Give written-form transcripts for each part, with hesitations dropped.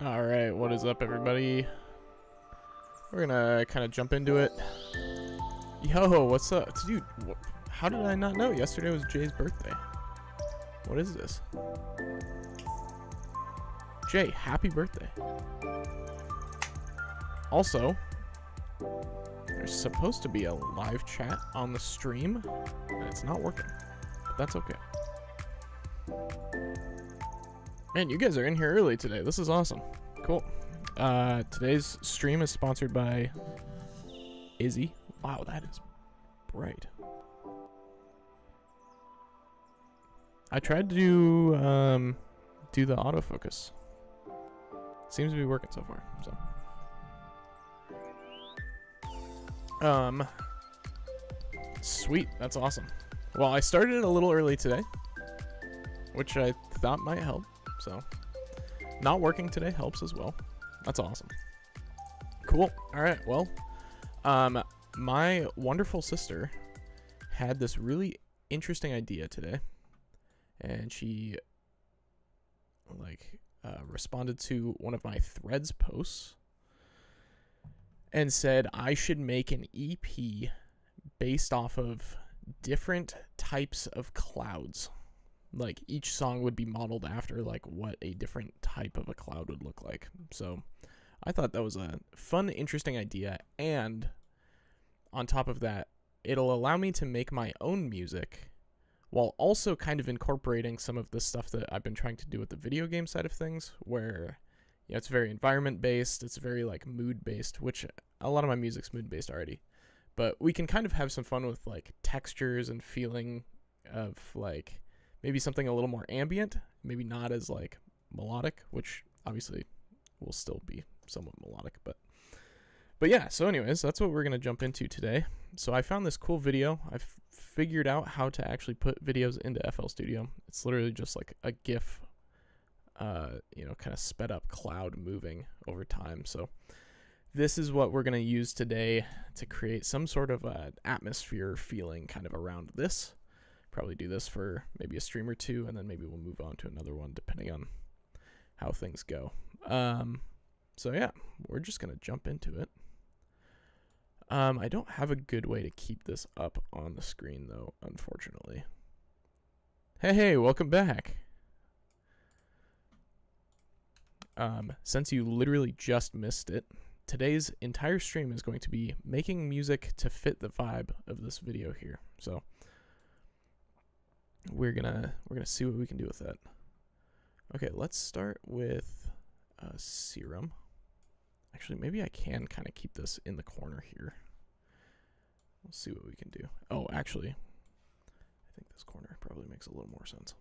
Alright, what is up, everybody? We're gonna kind of jump into it. Yo, what's up? Dude, how did I not know? Yesterday was Jay's birthday. What is this? Jay, happy birthday. Also, there's supposed to be a live chat on the stream, and it's not working. But that's okay. Man, you guys are in here early today. This is awesome. Cool. Today's stream is sponsored by Izzy. Wow, that is bright. I tried to do the autofocus. Seems to be working so far. So, sweet. That's awesome. Well, I started it a little early today, which I thought might help. So, not working today helps as well. That's awesome. Cool. All right. Well, my wonderful sister had this really interesting idea today, and she responded to one of my Threads posts and said I should make an EP based off of different types of clouds. Like, each song would be modeled after like what a different type of a cloud would look like. So I thought that was a fun, interesting idea, and on top of that, it'll allow me to make my own music while also kind of incorporating some of the stuff that I've been trying to do with the video game side of things, where it's very environment based, it's very like mood based, which a lot of my music's mood based already. But we can kind of have some fun with like textures and feeling of like maybe something a little more ambient, maybe not as like melodic, which obviously will still be somewhat melodic, but yeah. So anyways, that's what we're going to jump into today. So I found this cool video. I've figured out how to actually put videos into FL Studio. It's literally just like a GIF, kind of sped up cloud moving over time. So this is what we're going to use today to create some sort of atmosphere feeling kind of around this. Probably do this for maybe a stream or two, and then maybe we'll move on to another one depending on how things go. So yeah, we're just going to jump into it. I don't have a good way to keep this up on the screen though, unfortunately. Hey, welcome back. Since you literally just missed it, today's entire stream is going to be making music to fit the vibe of this video here. So we're gonna see what we can do with that. Okay, let's start with Serum. Actually, maybe I can kind of keep this in the corner here. We'll see what we can do. Oh, actually, I think this corner probably makes a little more sense.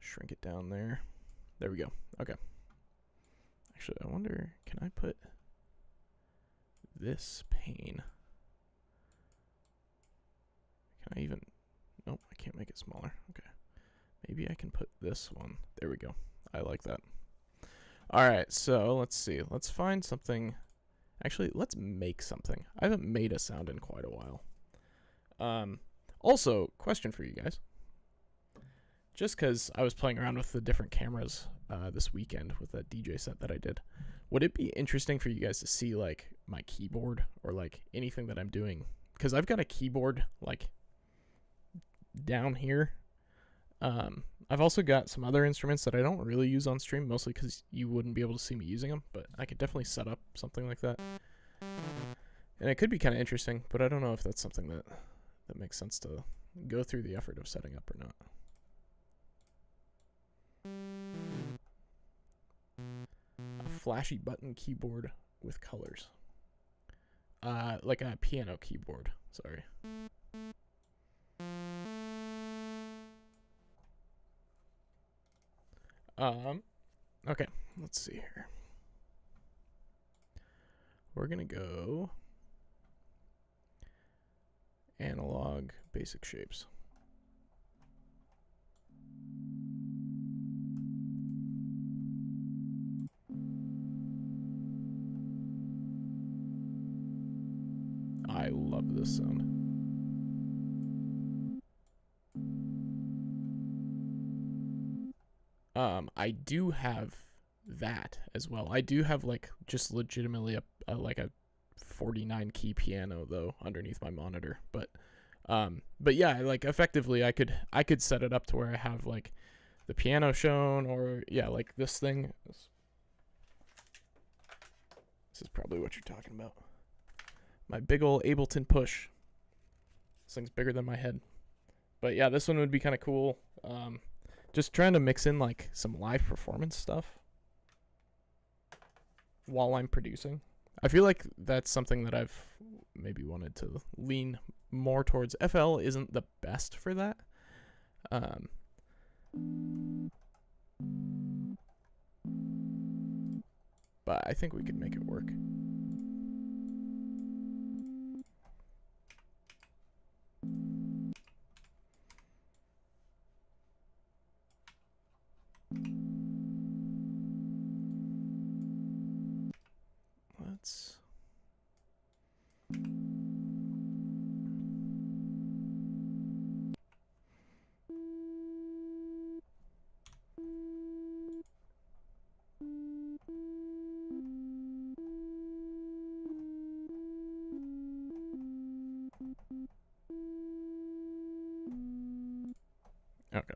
Shrink it down there. There we go. Okay. Actually, I wonder, can I put this pane? Can I even... Nope, I can't make it smaller. Okay. Maybe I can put this one. There we go. I like that. Alright, so let's see. Let's find something. Actually, let's make something. I haven't made a sound in quite a while. Also, question for you guys. Just because I was playing around with the different cameras this weekend with that DJ set that I did, would it be interesting for you guys to see like my keyboard or like anything that I'm doing? Because I've got a keyboard like down here. I've also got some other instruments that I don't really use on stream, mostly because you wouldn't be able to see me using them, but I could definitely set up something like that. And it could be kind of interesting, but I don't know if that's something that makes sense to go through the effort of setting up or not. A flashy button keyboard with colors. Like a piano keyboard, sorry. Okay, let's see here. We're gonna go analog basic shapes. I love this sound. I do have that as well. I do have like just legitimately a like a 49 key piano though underneath my monitor, but yeah, like effectively I could set it up to where I have like the piano shown, or yeah, like this thing. This is probably what you're talking about. My big old Ableton Push. This thing's bigger than my head. But yeah, this one would be kind of cool. Just trying to mix in like some live performance stuff while I'm producing. I feel like that's something that I've maybe wanted to lean more towards. FL isn't the best for that. But I think we could make it work. Let's... Okay.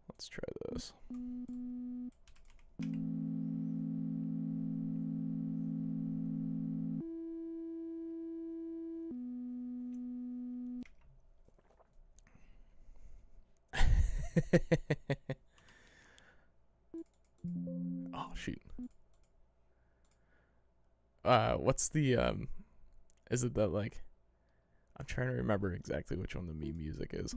Let's try this. Oh shoot. What's the is it that like, I'm trying to remember exactly which one the meme music is.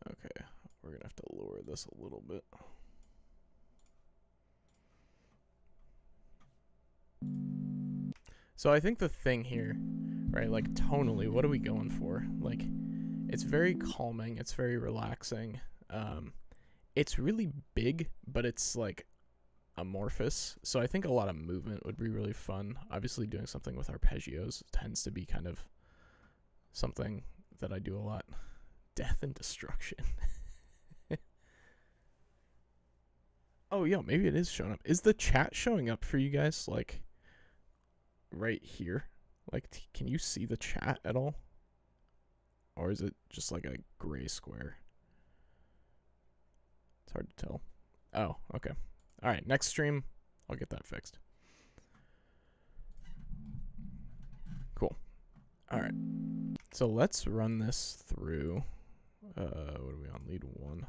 Okay, we're gonna have to lower this a little bit. So I think the thing here, right, like tonally, what are we going for? Like, it's very calming, it's very relaxing. It's really big, but it's like amorphous. So I think a lot of movement would be really fun. Obviously doing something with arpeggios tends to be kind of something that I do a lot. Death and destruction. Oh, yeah, maybe it is showing up. Is the chat showing up for you guys, like, right here? Like, can you see the chat at all? Or is it just like a gray square? It's hard to tell. Oh, okay. All right, next stream, I'll get that fixed. Cool. All right. So let's run this through. What are we on? Lead 1,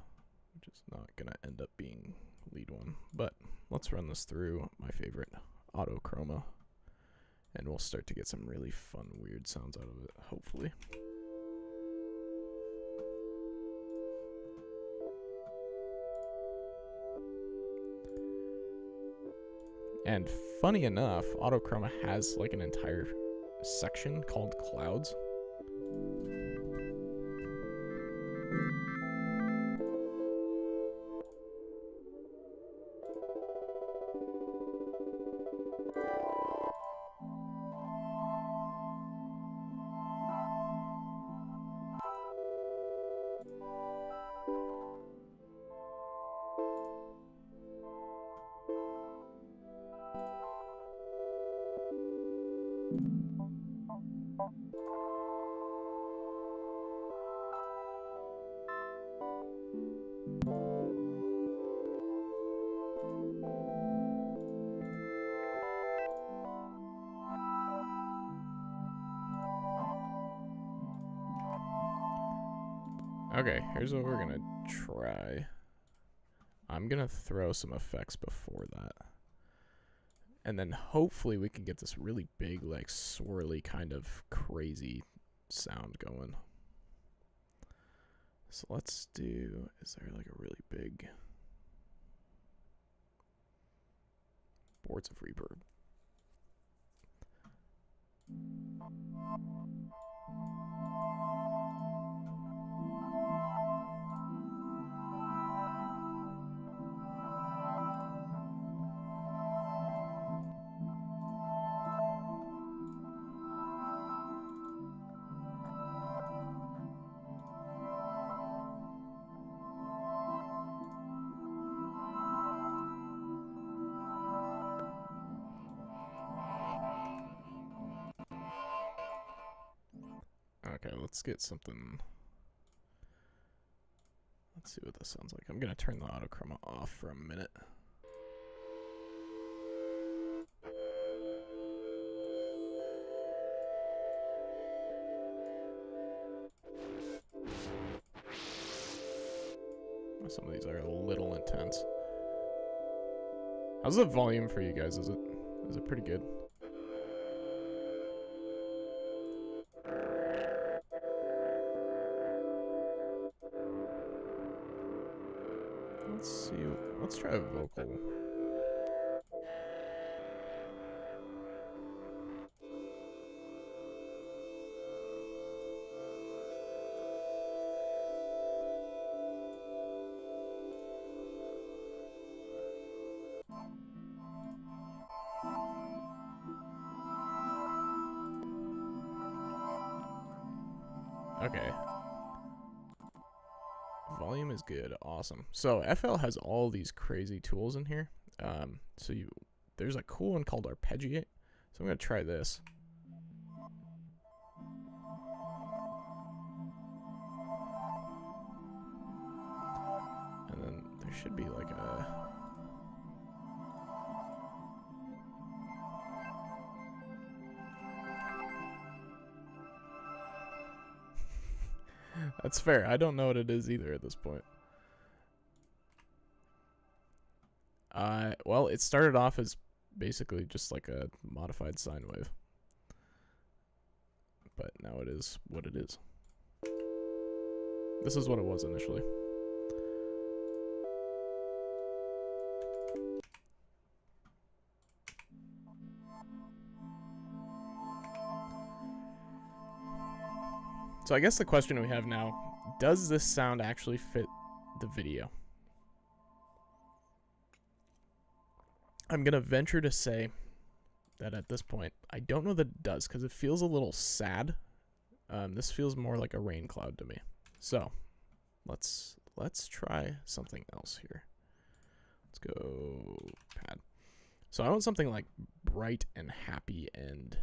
which is not going to end up being lead 1. But let's run this through my favorite, Auto Chroma. And we'll start to get some really fun, weird sounds out of it, hopefully. And funny enough, Auto Chroma has like an entire section called Clouds. Okay, here's what we're gonna try. I'm gonna throw some effects before that. And then hopefully we can get this really big, like swirly kind of crazy sound going. So let's do, is there like a really big boards of reverb? Okay, let's get something. Let's see what this sounds like. I'm gonna turn the autochroma off for a minute. Some of these are a little intense. How's the volume for you guys? Is it pretty good? Let's see. Let's try a vocal. Okay. Volume is good. Awesome. So FL has all these crazy tools in here. There's a cool one called Arpeggiate. So I'm going to try this. And then there should be like a... That's fair. I don't know what it is either at this point. Well, it started off as basically just like a modified sine wave. But now it is what it is. This is what it was initially. So I guess the question we have now, does this sound actually fit the video? I'm going to venture to say that at this point, I don't know that it does because it feels a little sad. This feels more like a rain cloud to me. So let's try something else here. Let's go pad. So I want something like bright and happy and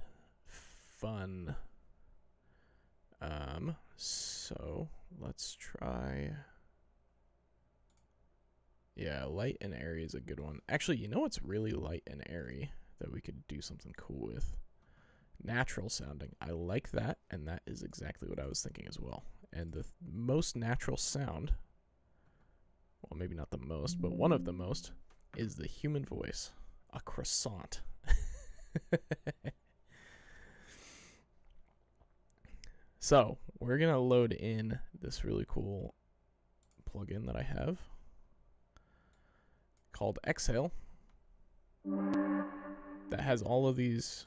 fun. So let's try. Yeah, light and airy is a good one. Actually, you know what's really light and airy that we could do something cool with? Natural sounding. I like that, and that is exactly what I was thinking as well. And the most natural sound, well, maybe not the most, but one of the most, is the human voice. A croissant. So, we're going to load in this really cool plugin that I have called Exhale that has all of these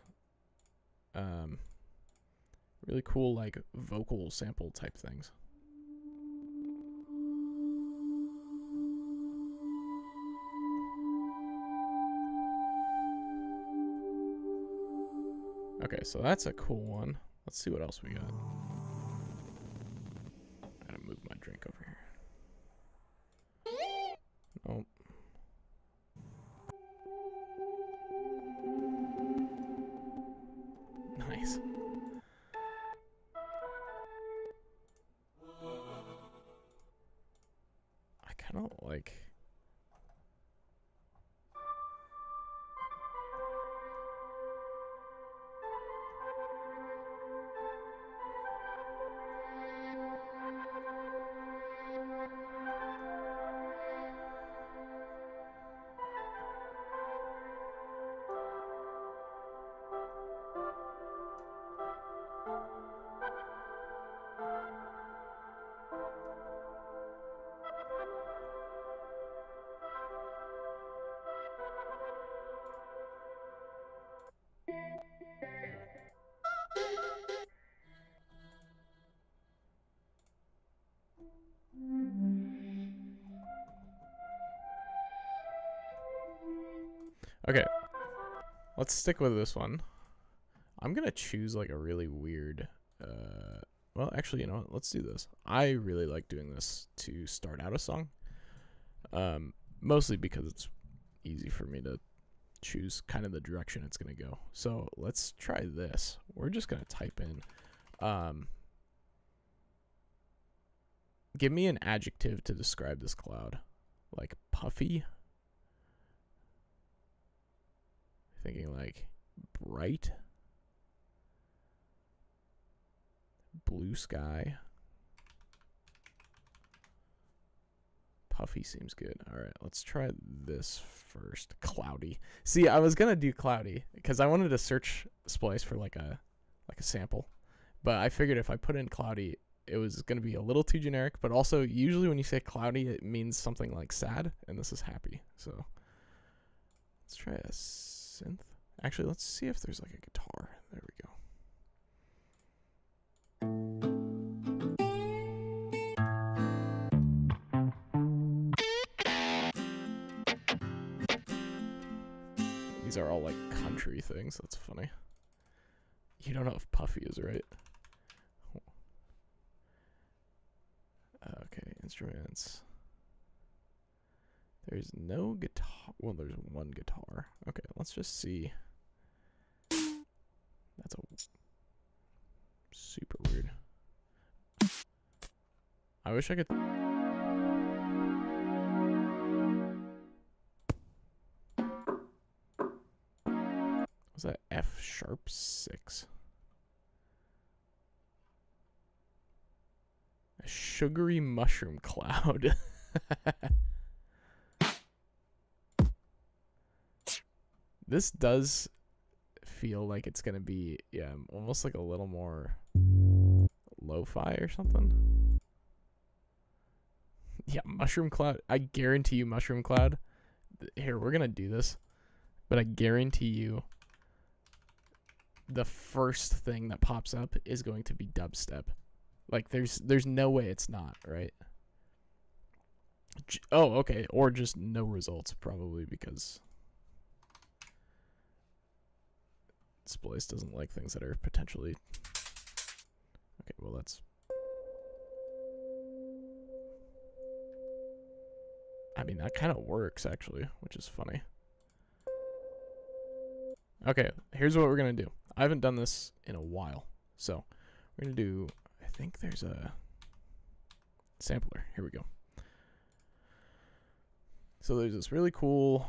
really cool like vocal sample type things. Okay, so that's a cool one. Let's see what else we got. I gotta move my drink over here. Nope. Nice. I kind of like... Okay, let's stick with this one. I'm gonna choose like a really weird, well, actually, you know what? Let's do this. I really like doing this to start out a song, mostly because it's easy for me to choose kind of the direction it's gonna go. So let's try this. We're just gonna type in Give me an adjective to describe this cloud. Like puffy. Thinking like bright. Blue sky. Puffy seems good. All right, let's try this first. Cloudy. See, I was gonna do cloudy because I wanted to search Splice for like a sample, but I figured if I put in cloudy, it was gonna be a little too generic. But also, usually when you say cloudy, it means something like sad, and this is happy. So let's try a synth. Actually, let's see if there's like a guitar. There we go. These are all like country things. That's funny. You don't know if Puffy is right. Okay, instruments. There's no guitar. Well, there's one guitar. Okay, let's just see. That's a super weird. I wish I could. Was that F#6? A sugary mushroom cloud. This does feel like it's gonna be, yeah, almost like a little more lo-fi or something. Yeah, mushroom cloud. I guarantee you mushroom cloud. Here, we're gonna do this, but I guarantee you the first thing that pops up is going to be dubstep. Like there's no way it's not, right? Oh, okay. Or just no results, probably, because Splice doesn't like things that are potentially. Okay, well that's. I mean, that kind of works actually, which is funny. Okay, here's what we're gonna do. I haven't done this in a while, so we're gonna do. I think there's a sampler. Here we go. So there's this really cool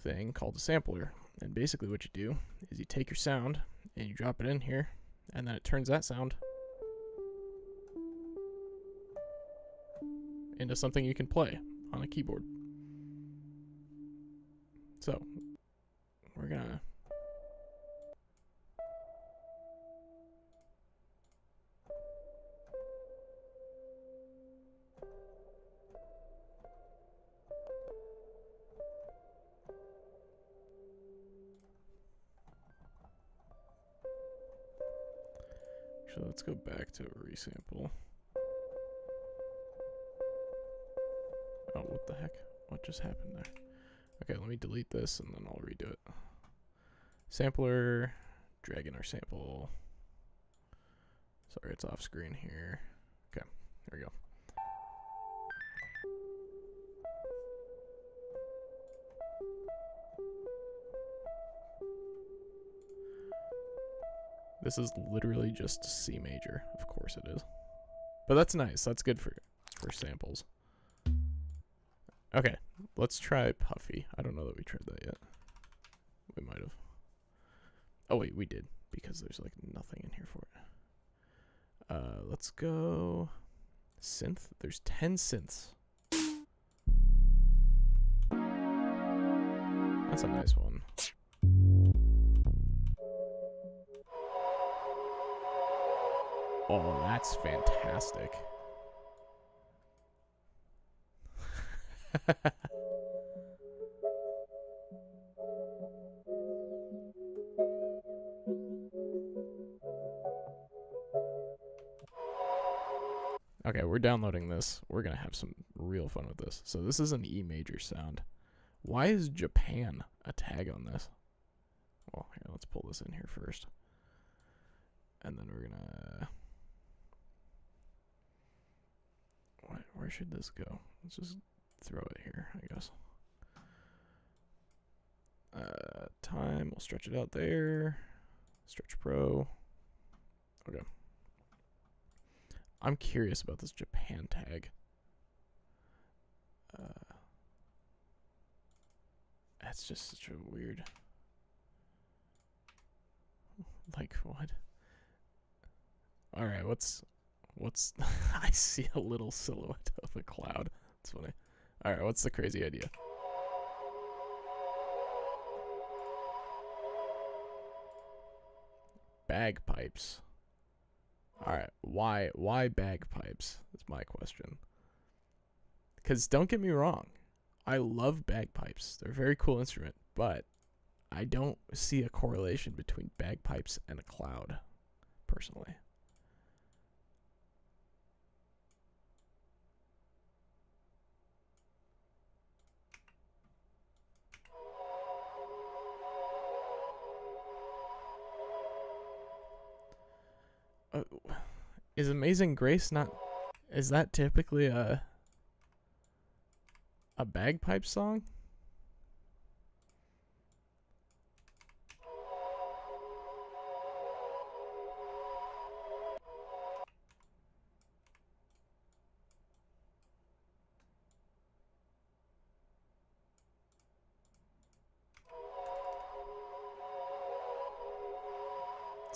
thing called a sampler, and basically what you do is you take your sound and you drop it in here, and then it turns that sound into something you can play on a keyboard. So we're gonna. So let's go back to resample. Oh, what the heck? What just happened there? Okay, let me delete this and then I'll redo it. Sampler, drag in our sample. Sorry, it's off screen here. Okay, there we go. This is literally just C major. Of course it is. But that's nice. That's good for samples. Okay, let's try Puffy. I don't know that we tried that yet. We might have. Oh wait, we did, because there's like nothing in here for it. Let's go synth. There's 10 synths. That's a nice one. Oh, that's fantastic. Okay, we're downloading this. We're going to have some real fun with this. So this is an E major sound. Why is Japan a tag on this? Well, here, let's pull this in here first. And then we're going to... Where should this go? Let's just throw it here, I guess. Time, we'll stretch it out there. Stretch Pro. Okay. I'm curious about this Japan tag. That's just such a weird. Like what? All right, what's? I see a little silhouette of a cloud. That's funny. All right, what's the crazy idea? Bagpipes. All right, why bagpipes? That's my question. Because don't get me wrong, I love bagpipes. They're a very cool instrument, but I don't see a correlation between bagpipes and a cloud, personally. Is Amazing Grace not? Is that typically a bagpipe song?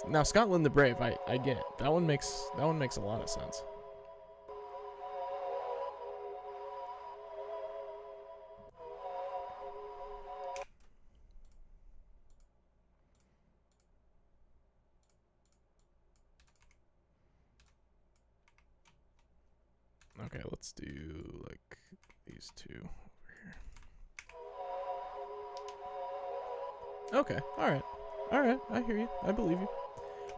Now Scotland the Brave, I get it. That one makes a lot of sense. Okay, let's do like these two over here. Okay, all right. I hear you. I believe you.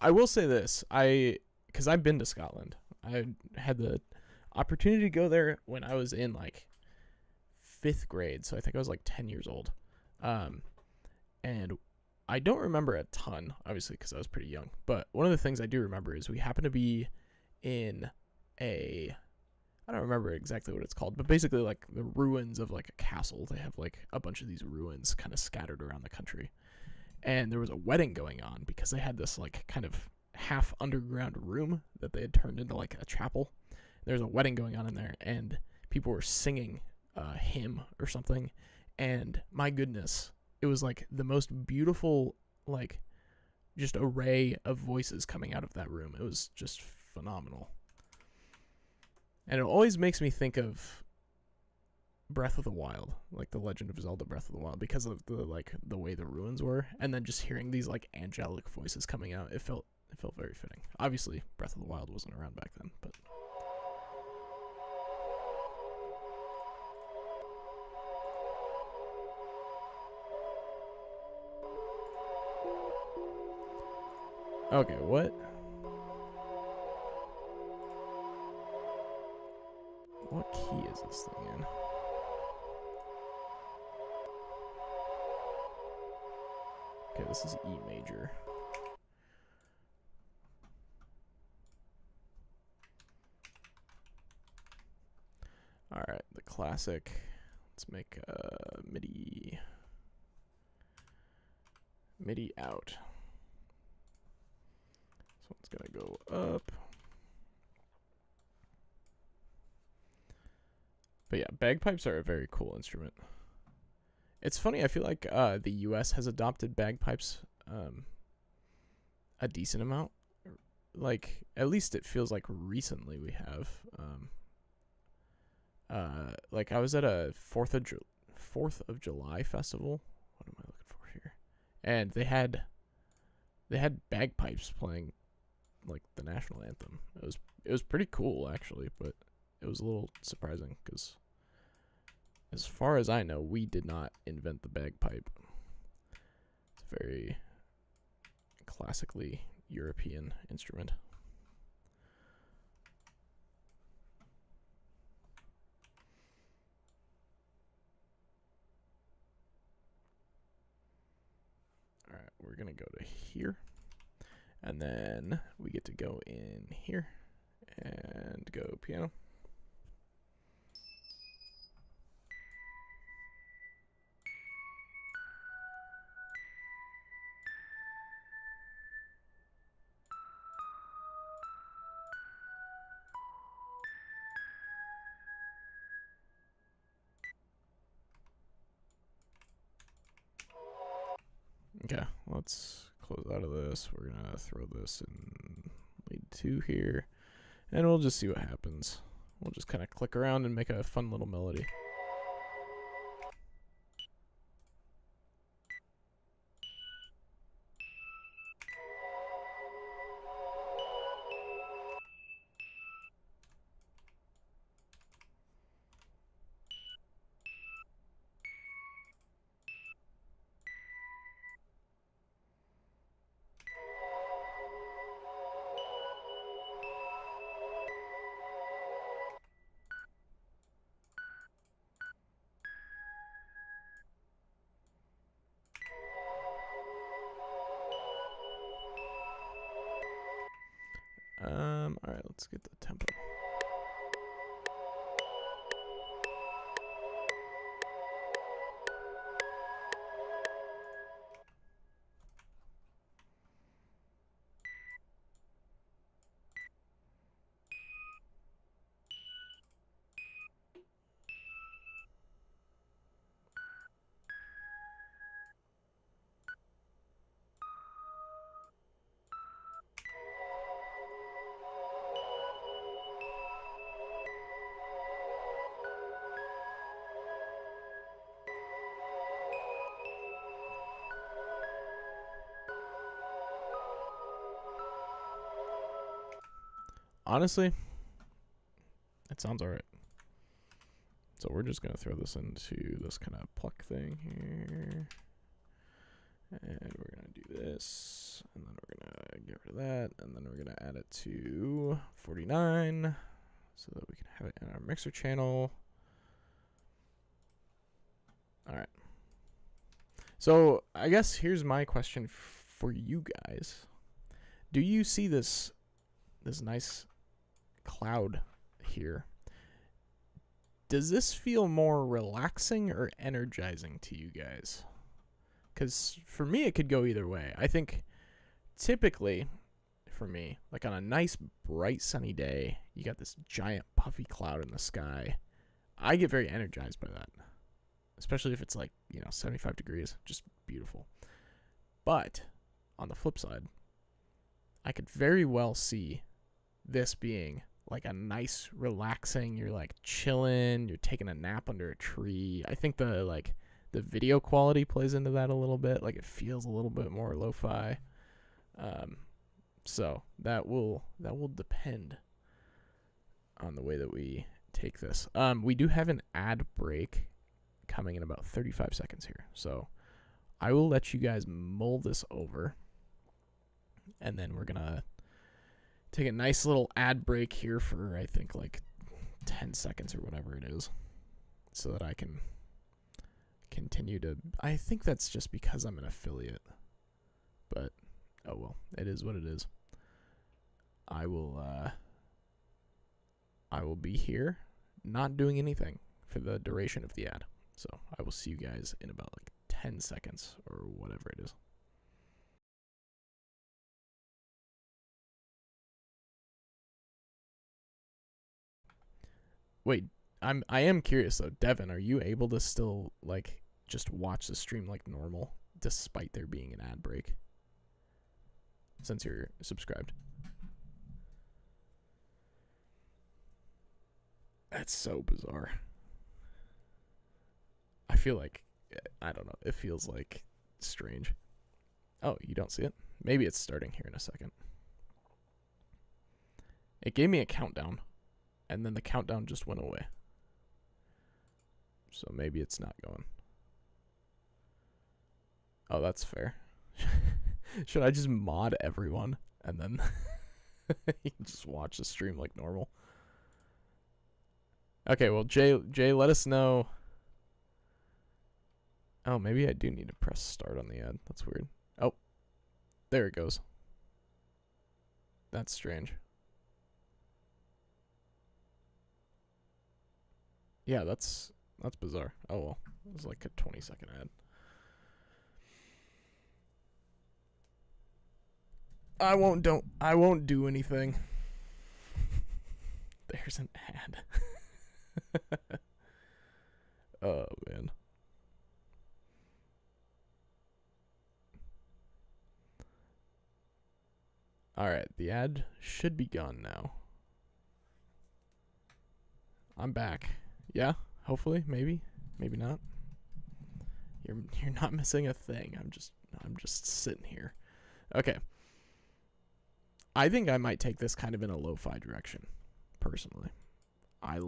I will say this, because I've been to Scotland. I had the opportunity to go there when I was in like 5th grade, so I think I was like 10 years old. And I don't remember a ton, obviously, because I was pretty young. But one of the things I do remember is we happened to be in I don't remember exactly what it's called, but basically like the ruins of like a castle. They have like a bunch of these ruins kind of scattered around the country. And there was a wedding going on because they had this like kind of half underground room that they had turned into like a chapel. There's a wedding going on in there, and people were singing a hymn or something. And my goodness, it was like the most beautiful, like, just array of voices coming out of that room. It was just phenomenal. And it always makes me think of Breath of the Wild, like The Legend of Zelda Breath of the Wild, because of the way the ruins were, and then just hearing these like angelic voices coming out, it felt very fitting. Obviously, Breath of the Wild wasn't around back then, but okay, what key is this thing in? Okay, this is E major. Alright, the classic. Let's make MIDI out. This one's gonna go up. But yeah, bagpipes are a very cool instrument. It's funny, I feel like the US has adopted bagpipes a decent amount. Like, at least it feels like recently we have. Like I was at a 4th of July festival. What am I looking for here? And they had bagpipes playing like the national anthem. It was pretty cool actually, but it was a little surprising because as far as I know, we did not invent the bagpipe. It's a very classically European instrument. All right, we're going to go to here. And then we get to go in here and go piano. Okay, let's close out of this. We're gonna throw this in lead 2 here, and we'll just see what happens. We'll just kind of click around and make a fun little melody. All right, let's get the tempo. Honestly, it sounds alright. So we're just gonna throw this into this kind of pluck thing here. And we're gonna do this, and then we're gonna get rid of that, and then we're gonna add it to 49 so that we can have it in our mixer channel. Alright. So I guess here's my question for you guys. Do you see this nice cloud here? Does this feel more relaxing or energizing to you guys? Because for me, it could go either way. I think typically, for me, like on a nice, bright, sunny day, you got this giant, puffy cloud in the sky. I get very energized by that, especially if it's like, 75 degrees. Just beautiful. But on the flip side, I could very well see this being like a nice, relaxing, you're like chilling, you're taking a nap under a tree. I think the video quality plays into that a little bit. Like it feels a little bit more lo-fi. So that will depend on the way that we take this. We do have an ad break coming in about 35 seconds here. So I will let you guys mull this over, and then we're gonna take a nice little ad break here for, I think, like 10 seconds or whatever it is, so that I can continue to... I think that's just because I'm an affiliate, but oh well, it is what it is. I will be here not doing anything for the duration of the ad. So I will see you guys in about like 10 seconds or whatever it is. Wait, I am curious though. Devin, are you able to still like just watch the stream like normal despite there being an ad break? Since you're subscribed. That's so bizarre. I feel like, I don't know, it feels like strange. Oh, you don't see it? Maybe it's starting here in a second. It gave me a countdown, and then the countdown just went away. So maybe it's not going. Oh, that's fair. Should I just mod everyone and then you can just watch the stream like normal? Okay, well, Jay, let us know. Oh, maybe I do need to press start on the ad. That's weird. Oh, there it goes. That's strange. Yeah, that's bizarre. Oh well, it was like a 20-second ad. I won't do anything. There's an ad. Oh man. All right, the ad should be gone now. I'm back. Yeah, hopefully, maybe not. You're not missing a thing. I'm just sitting here. Okay. I think I might take this kind of in a lo-fi direction, personally. I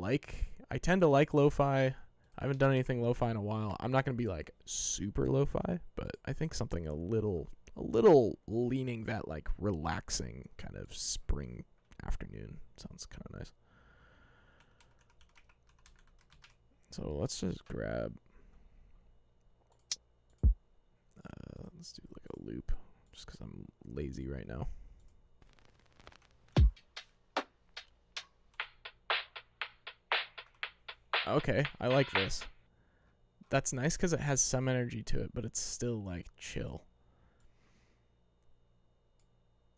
tend to like lo-fi. I haven't done anything lo-fi in a while. I'm not going to be like super lo-fi, but I think something a little leaning that like relaxing kind of spring afternoon sounds kind of nice. So let's just grab let's do like a loop just because I'm lazy right now. Okay, I like this. That's nice because it has some energy to it, but it's still like chill.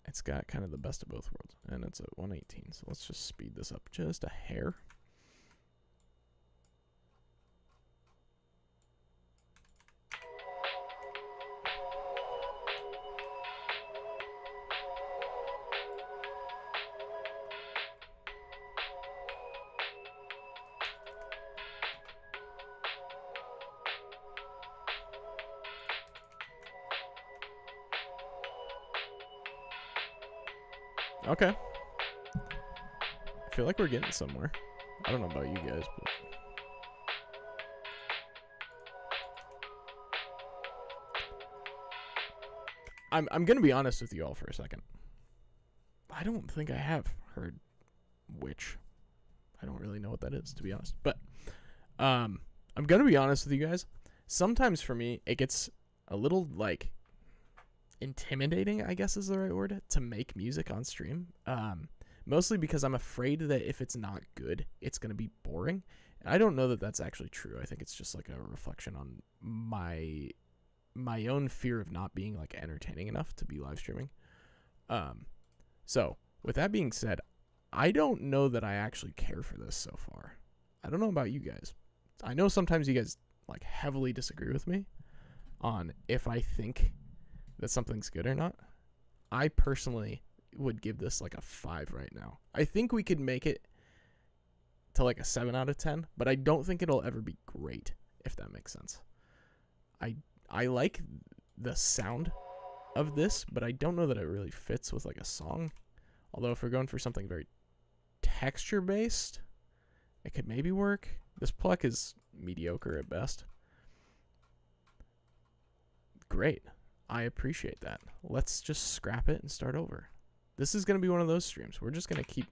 It's got kind of the best of both worlds, and it's at 118, so let's just speed this up just a hair. Okay. I feel like we're getting somewhere. I don't know about you guys, but I'm gonna be honest with you all for a second. I don't think I have heard Witch. I don't really know what that is, to be honest. But I'm gonna be honest with you guys. Sometimes for me, it gets a little like intimidating, I guess is the right word, to make music on stream. Mostly because I'm afraid that if it's not good, it's going to be boring. And I don't know that that's actually true. I think it's just like a reflection on my own fear of not being like entertaining enough to be live streaming. So with that being said, I don't know that I actually care for this so far. I don't know about you guys. I know sometimes you guys like heavily disagree with me on if I think that something's good or not. I personally would give this like a 5 right now. I think we could make it to like a 7 out of 10, but I don't think it'll ever be great, if that makes sense. I like the sound of this, but I don't know that it really fits with like a song. Although if we're going for something very texture based, it could maybe work. This pluck is mediocre at best. Great. I appreciate that. Let's just scrap it and start over. This is gonna be one of those streams. We're just gonna keep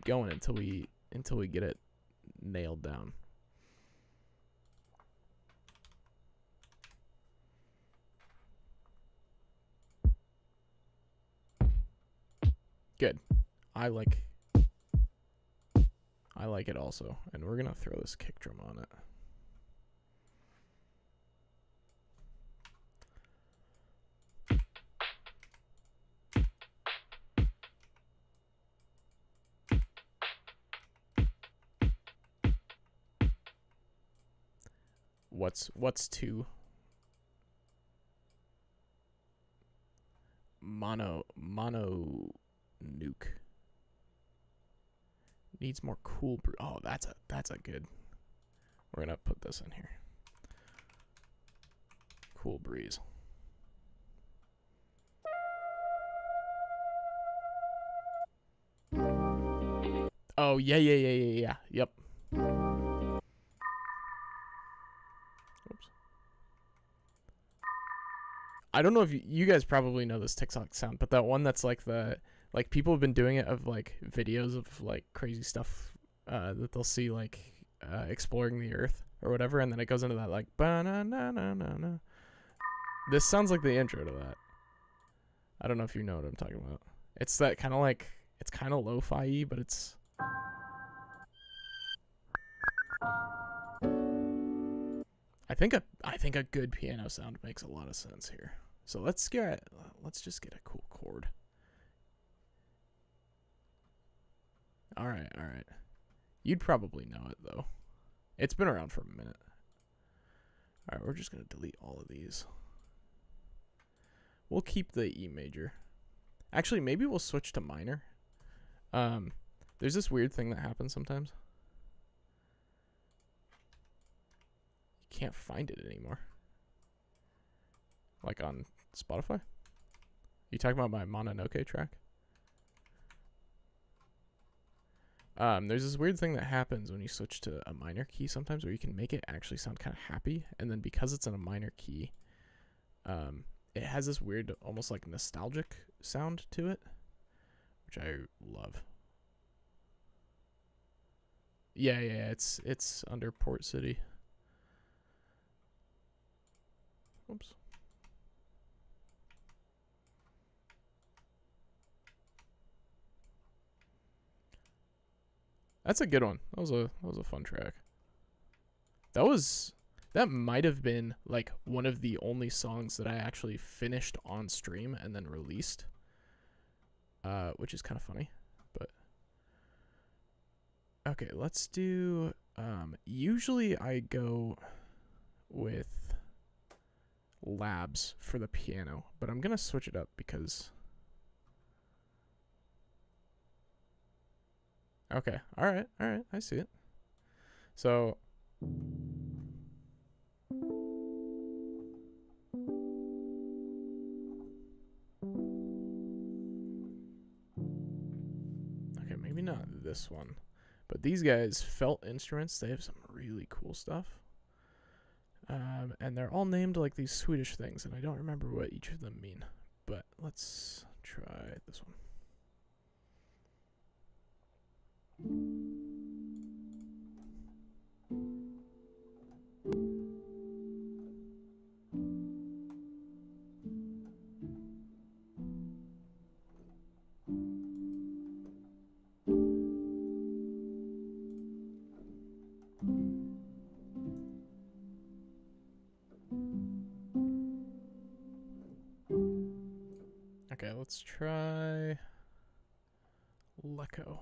going until we get it nailed down. Good. I like it also, and we're gonna throw this kick drum on it. What's two? Mono nuke needs more cool brew. Oh, that's a good. We're gonna put this in here. Cool breeze. Oh yeah. Yep. Oops. I don't know if you guys probably know this TikTok sound, but that one that's like people have been doing it of like videos of like crazy stuff that they'll see like exploring the earth or whatever, and then it goes into that like ba-na-na-na-na-na. This sounds like the intro to that. I don't know if you know what I'm talking about. It's that kind of like, it's kind of lo-fi-y, but it's I think a good piano sound makes a lot of sense here. So let's just get a cool chord. All right. You'd probably know it though. It's been around for a minute. All right, we're just gonna delete all of these. We'll keep the E major. Actually, maybe we'll switch to minor. There's this weird thing that happens sometimes. You can't find it anymore. Like on Spotify? You talking about my Mononoke track? There's this weird thing that happens when you switch to a minor key sometimes, where you can make it actually sound kind of happy, and then because it's in a minor key, it has this weird, almost like nostalgic sound to it, which I love. Yeah, it's under Port City. Oops. That's a good one. That was a fun track. That might have been like one of the only songs that I actually finished on stream and then released. Which is kind of funny, but okay, let's do usually I go with Labs for the piano, but I'm going to switch it up because okay, all right, I see it. So okay, maybe not this one, but these guys, Felt Instruments, they have some really cool stuff. And they're all named like these Swedish things, and I don't remember what each of them mean, but let's try this one. Okay, let's try Lecco.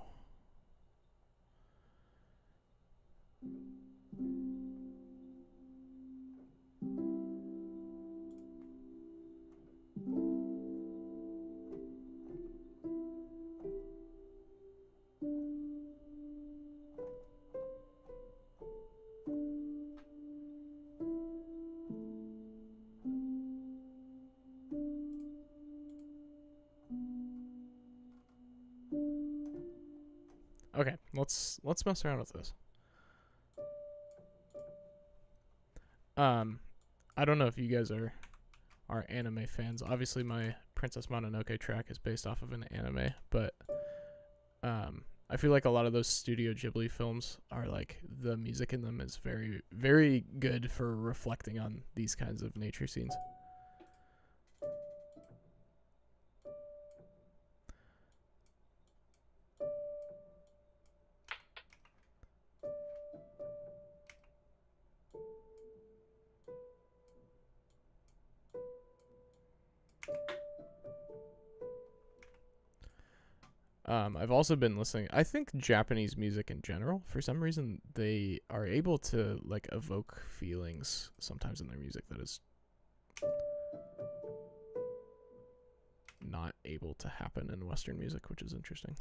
Okay, let's mess around with this. I don't know if you guys are anime fans. Obviously, my Princess Mononoke track is based off of an anime, but I feel like a lot of those Studio Ghibli films are like the music in them is very, very good for reflecting on these kinds of nature scenes. I've also been listening. I think Japanese music in general, for some reason, they are able to like evoke feelings sometimes in their music that is not able to happen in Western music, which is interesting.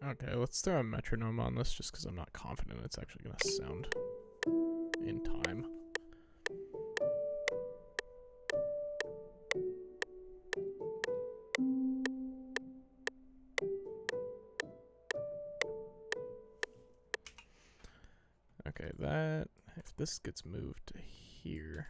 Okay, let's throw a metronome on this just because I'm not confident it's actually going to sound in time. Okay, that, if this gets moved to here.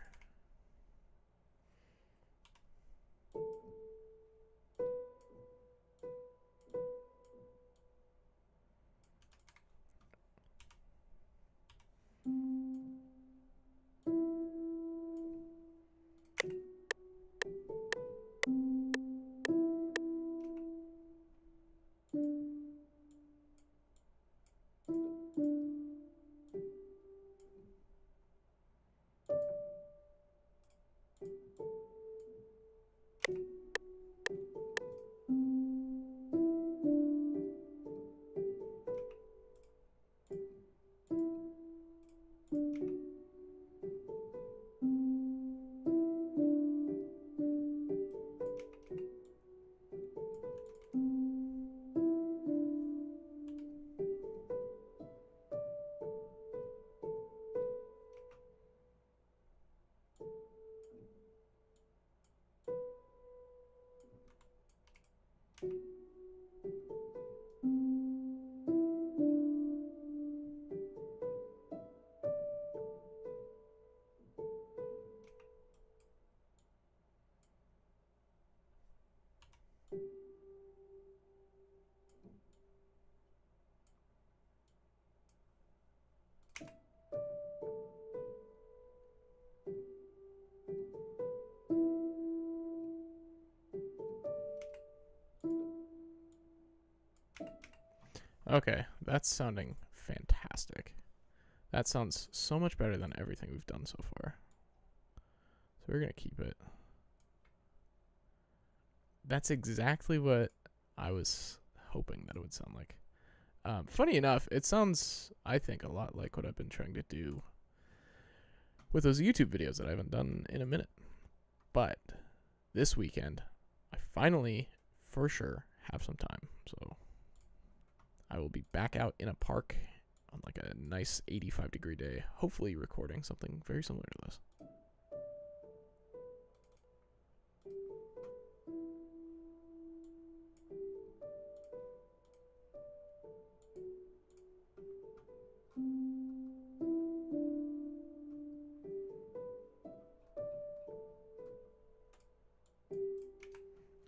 Okay, that's sounding fantastic. That sounds so much better than everything we've done so far. So we're going to keep it. That's exactly what I was hoping that it would sound like. Funny enough, it sounds, I think, a lot like what I've been trying to do with those YouTube videos that I haven't done in a minute. But this weekend, I finally, for sure, have some time. So I will be back out in a park on like a nice 85-degree day, hopefully recording something very similar to this.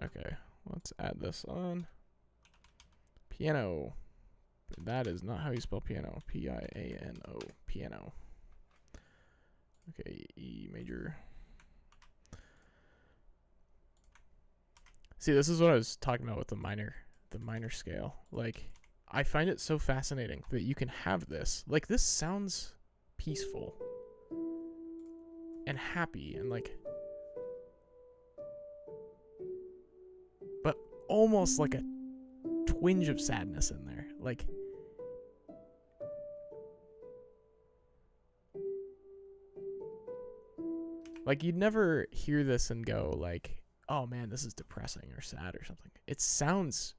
Okay, let's add this on. Piano. That is not how you spell piano. P-I-A-N-O. Piano. Okay, E major. See, this is what I was talking about with the minor scale. Like, I find it so fascinating that you can have this. Like, this sounds peaceful and happy and like, but almost like a twinge of sadness in there. Like you'd never hear this and go like, oh man, this is depressing or sad or something. It sounds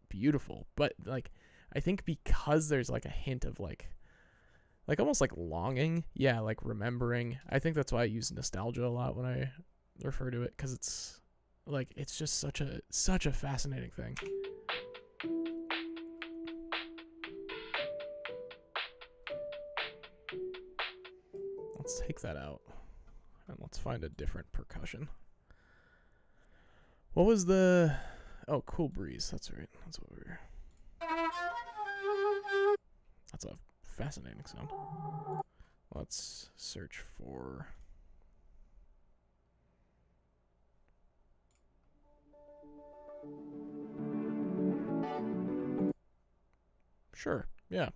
beautiful, but like I think because there's like a hint of like almost like longing, yeah, like remembering. I think that's why I use nostalgia a lot when I refer to it, because it's like it's just such a fascinating thing. Let's take that out and let's find a different percussion. What was oh, Cool Breeze. That's right. That's what we were. That's a fascinating sound. Let's search for... Sure, yeah.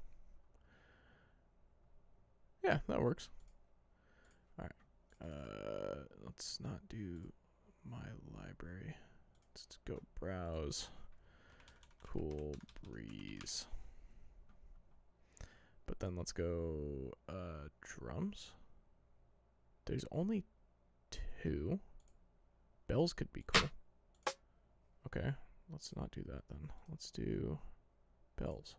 Yeah, that works. Alright. Let's not do my library. Let's go browse. Cool Breeze. But then let's go drums. There's only 2. Bells could be cool. Okay, let's not do that then. Let's do bells.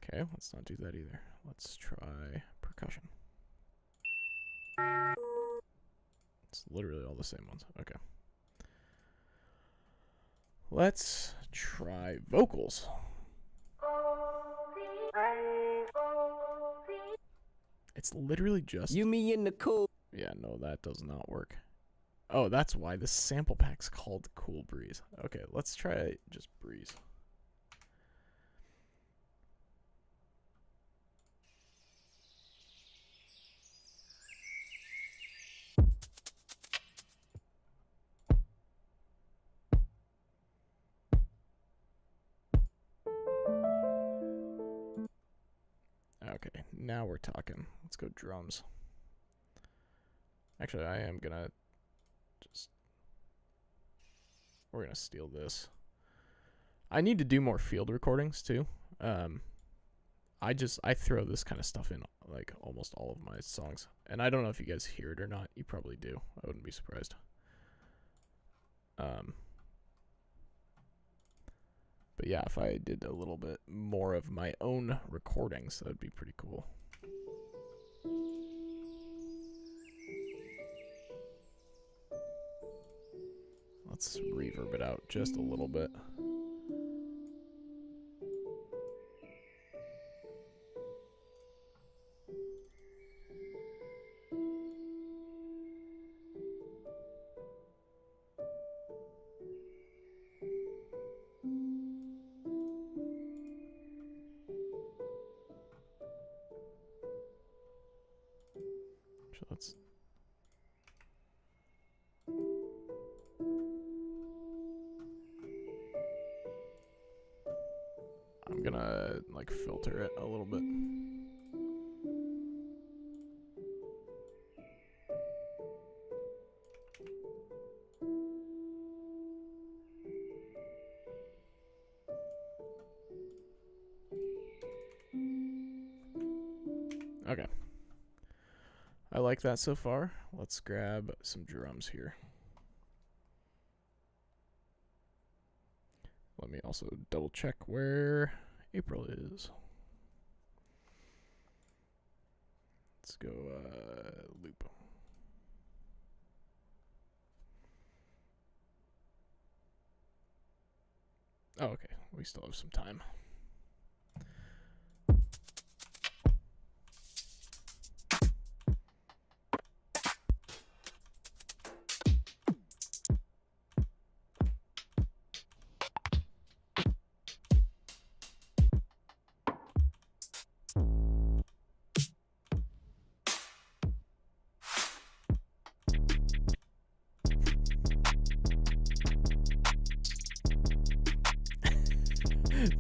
Okay, let's not do that either. Let's try percussion. It's literally all the same ones. Okay. Let's try vocals. It's literally just... You, me, and the cool. Yeah, no, that does not work. Oh, that's why this sample pack's called Cool Breeze. Okay, let's try just Breeze. Okay, now we're talking. Let's go drums. Actually, I am gonna just... We're gonna steal this. I need to do more field recordings too. I throw this kind of stuff in like almost all of my songs. And I don't know if you guys hear it or not. You probably do. I wouldn't be surprised. But yeah, if I did a little bit more of my own recordings, that would be pretty cool. Let's reverb it out just a little bit. So let's... I'm gonna like filter it a little bit. Okay. I like that so far. Let's grab some drums here. Let me also double check where April is. Let's go loop. Oh, okay. We still have some time.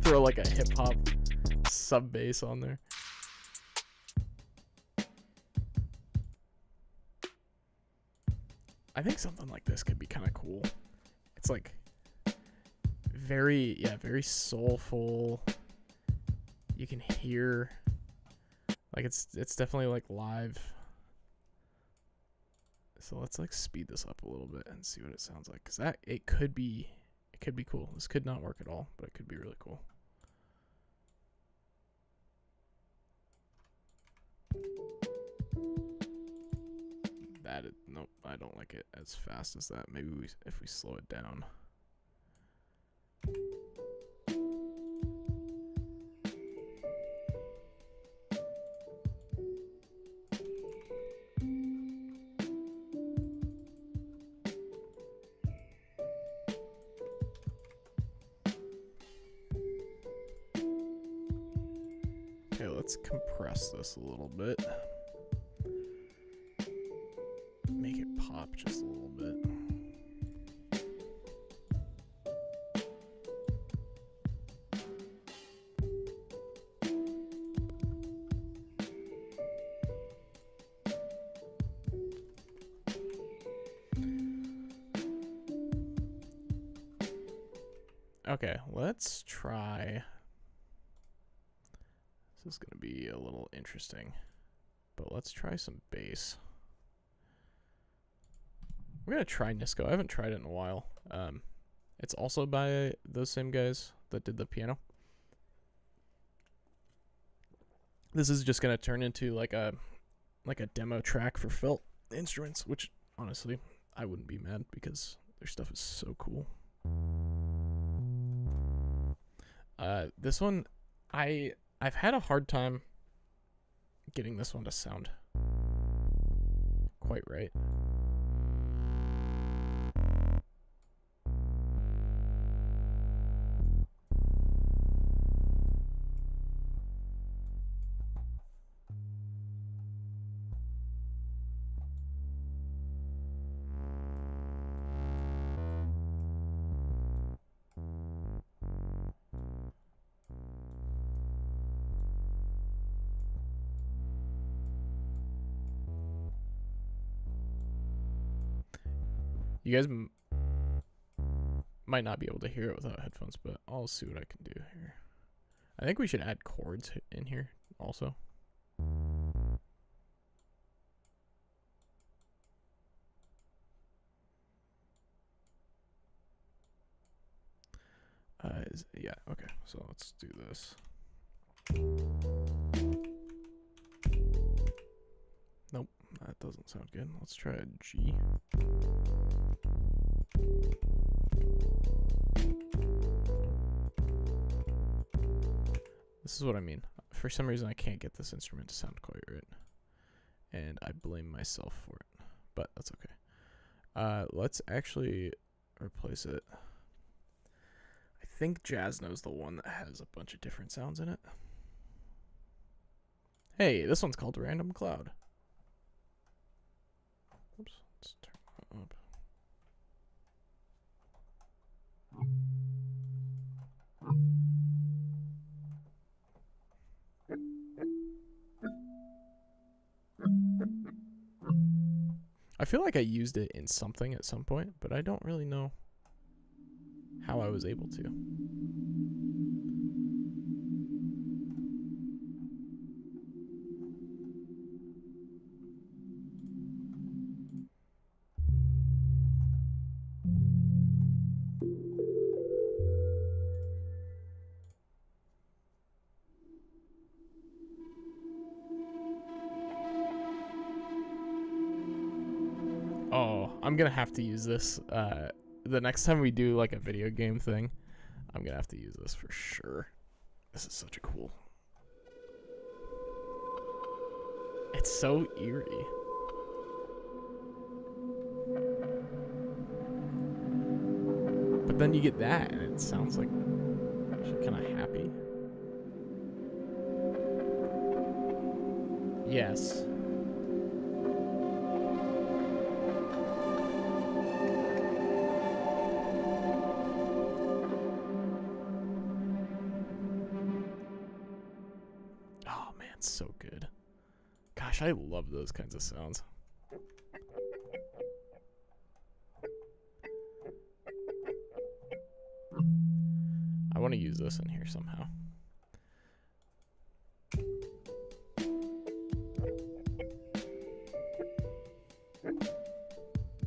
Throw like a hip hop sub bass on there. I think something like this could be kind of cool. It's like very soulful. You can hear like it's definitely like live. So let's like speed this up a little bit and see what it sounds like, cuz that it could be cool. This could not work at all, but it could be really cool. Nope, I don't like it as fast as that. Maybe if we slow it down. let's compress this a little bit. Make it pop just a little bit. Okay, let's try. This is going to be a little interesting, but let's try some bass. We're going to try Nisco. I haven't tried it in a while. It's also by those same guys that did the piano. This is just going to turn into like a demo track for felt instruments, which honestly, I wouldn't be mad because their stuff is so cool. This one, I've had a hard time getting this one to sound quite right. You guys might not be able to hear it without headphones, but I'll see what I can do here. I think we should add chords in here also. Yeah, okay, so let's do this. Nope, that doesn't sound good. Let's try a G. This is what I mean. For some reason, I can't get this instrument to sound quite right. And I blame myself for it. But that's okay. Let's actually replace it. I think Jazzno's the one that has a bunch of different sounds in it. Hey, this one's called Random Cloud. Oops, let's turn that up. I feel like I used it in something at some point, but I don't really know how I was able to. Oh, I'm gonna have to use this. The next time we do like a video game thing, I'm gonna have to use this for sure. This is such a cool. It's so eerie. But then you get that, and it sounds like actually kind of happy. Yes. So good. Gosh, I love those kinds of sounds. I want to use this in here somehow.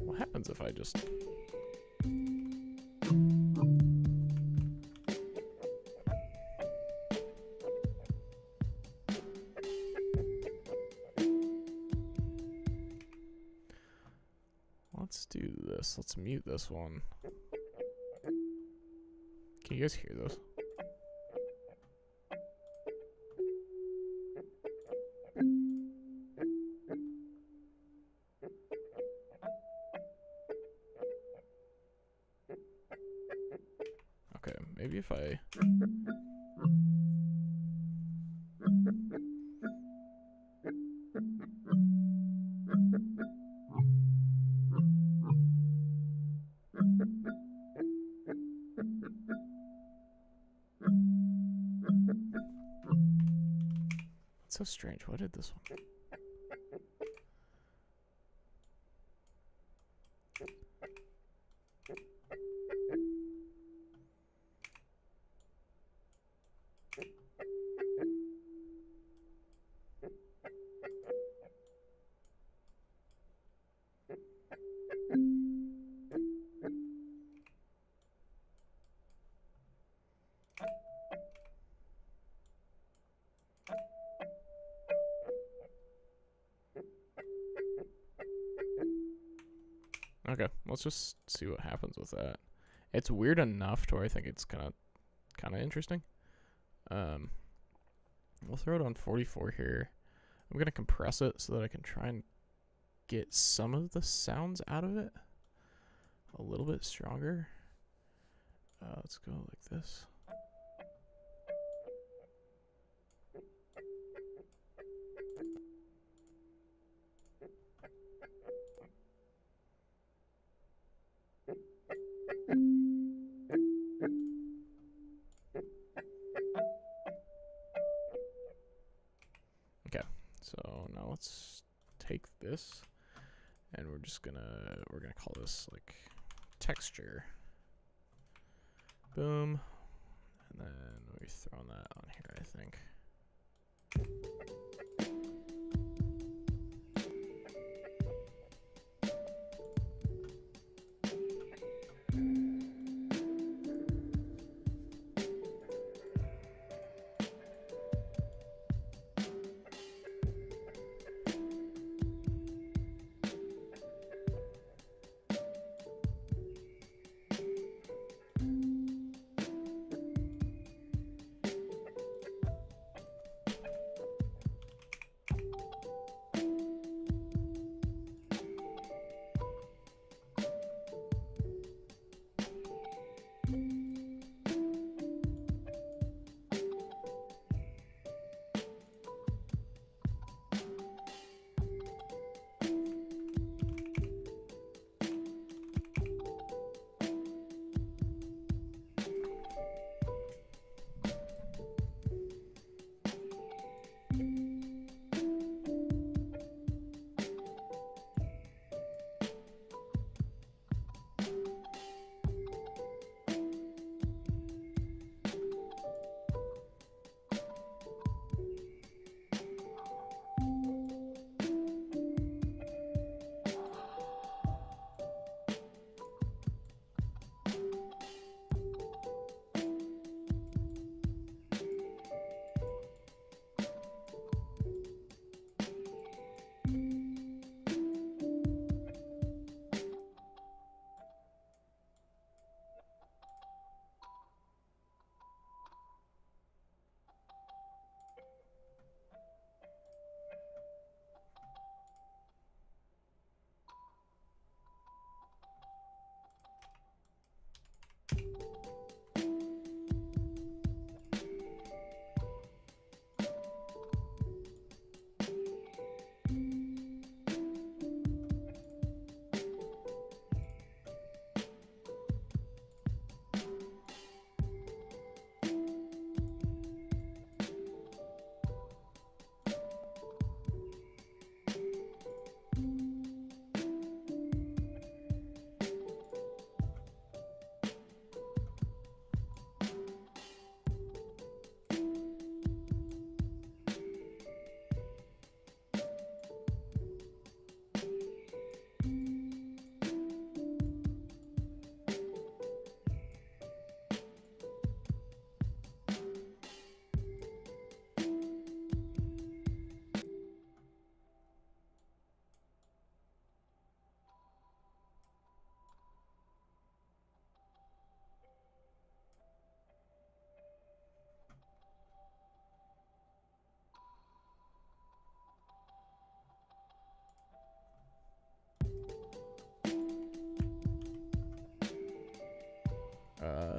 What happens if I just... Let's do this. Let's mute this one. Can you guys hear this? Okay, maybe if I... so strange. What did this one? Okay, let's just see what happens with that. It's weird enough to where I think it's kind of interesting. We'll throw it on 44 here. I'm gonna compress it so that I can try and get some of the sounds out of it a little bit stronger. Let's go like this. Okay, so now let's take this and we're gonna call this like texture. Boom. And then we throw that on here, I think.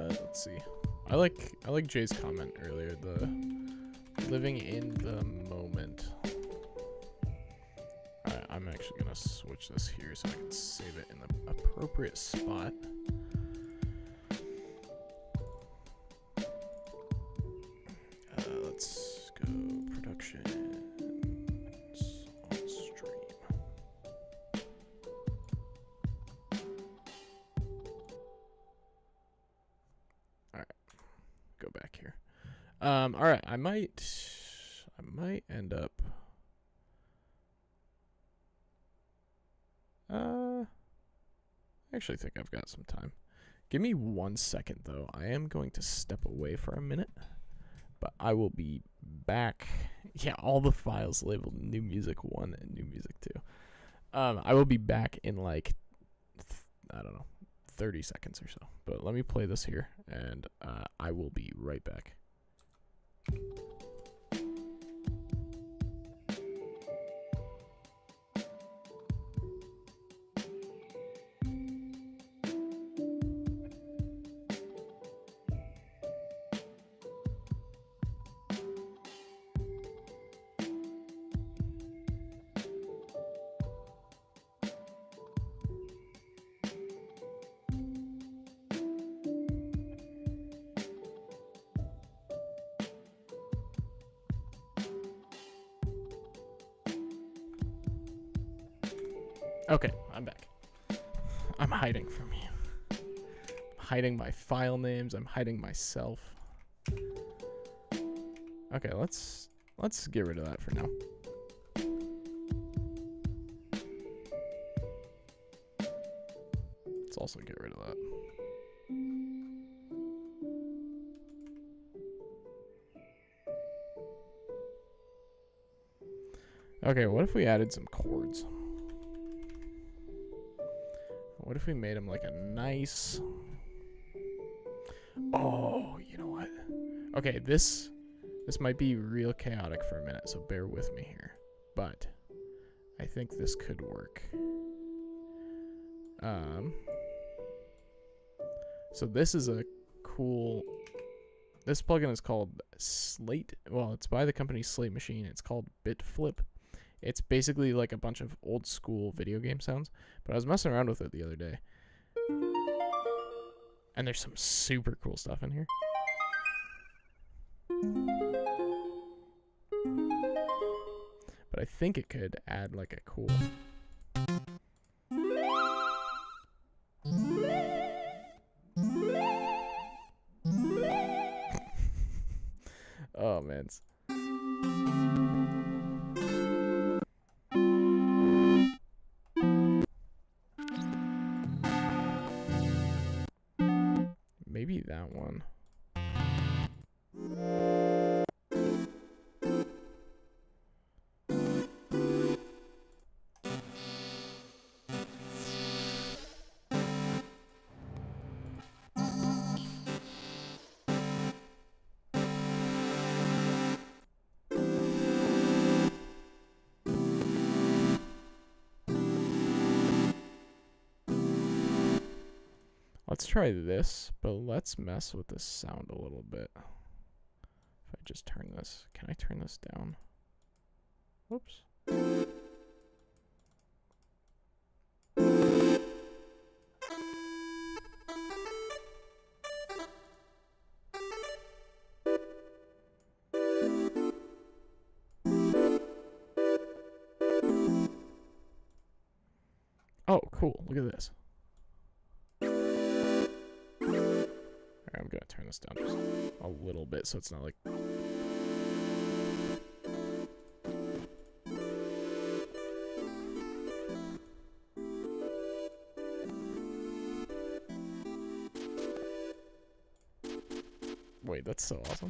Let's see. I like Jay's comment earlier, the living in the moment. Alright, I'm actually gonna switch this here so I can save it in the appropriate spot. Let's go production. go back here. All right, I might end up. I actually think I've got some time. Give me 1 second though. I am going to step away for a minute, but I will be back. Yeah, all the files labeled New Music 1 and New Music 2. I will be back in like, I don't know, 30 seconds or so. But let me play this here, and I will be right back. Okay, I'm back. I'm hiding from you. I'm hiding my file names. I'm hiding myself. Okay, let's get rid of that for now. Let's also get rid of that. Okay, what if we added some chords? What if we made them like a nice... Oh, you know what? Okay, this might be real chaotic for a minute, so bear with me here. But I think this could work. So this is a cool... This plugin is called Slate. Well, it's by the company Slate Machine. It's called BitFlip. It's basically like a bunch of old school video game sounds. But I was messing around with it the other day. And there's some super cool stuff in here. But I think it could add like a cool... Oh, man. Maybe that one. Let's try this, but let's mess with the sound a little bit. If I just turn this, can I turn this down? Whoops. Oh, cool. Look at this. I'm gonna turn this down just a little bit so it's not like... Wait, that's so awesome.